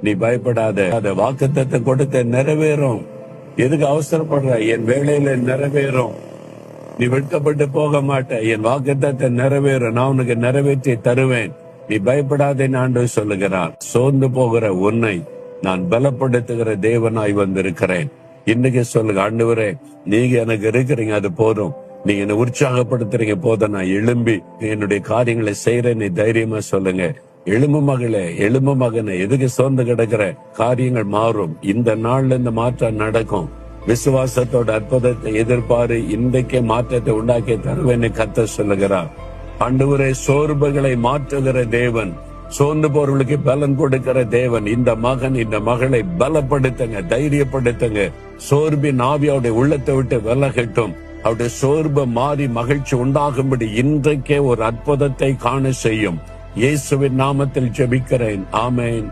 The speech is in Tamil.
நீ பயப்படாத. அத வாக்குத்தத்தத்தை கொடுத்த நிறைவேறும். எதுக்கு அவசரப்படுற? என் வேலையில நிறைவேறும். நீ வெட்கப்பட்டு போக மாட்ட. என் வாக்குத்தத்தத்தை நிறைவேறும். நான் உனக்கு நிறைவேற்றி தருவேன். நீ பயப்படாதேன்னு ஆண்டவர் சொல்லுகிறார். சோர்ந்து போகிற உன்னை நான் பலப்படுத்துகிற தேவனாய் வந்திருக்கிறேன். இன்னைக்கு சொல்லுங்க, ஆண்டவரே நீங்க எனக்கு இருக்கிறீங்க, அது போதும். நீங்க என்ன உற்சாகப்படுத்துறீங்க போதும். நான் எழும்பி என்னுடைய காரியங்களை செய்யறேன். நீ தைரியமா சொல்லுங்க. எழும்பு மகளே, எழும்பு மகனே, எதுக்கு சோர்ந்து கிடக்கிற? காரியங்கள் மாறும். இந்த நாள்ல இந்த மாற்றம் நடக்கும். விசுவாசத்தோட அற்புதத்தை எதிர்பாரு. இன்றைக்கே மாற்றத்தை உண்டாக்கி தருவேன்னு கர்த்தர் சொல்லுகிறார். ஆண்டவரே, சோர்வுகளை மாற்றுகிற தேவன், சோர்ந்து போறவர்களுக்கு பலன் கொடுக்கிற தேவன். இந்த மகன் இந்த மகளை பலப்படுத்துங்க, தைரியப்படுத்துங்க. சோர்வின் ஆவியோட உள்ளத்தை விட்டு விலகட்டும். அவருடைய சோர்வு மாறி மகிழ்ச்சி உண்டாகும்படி இன்றைக்கே ஒரு அற்புதத்தை காண செய்யும். இயேசுவின் நாமத்தில் ஜெபிக்கிறேன். ஆமென்.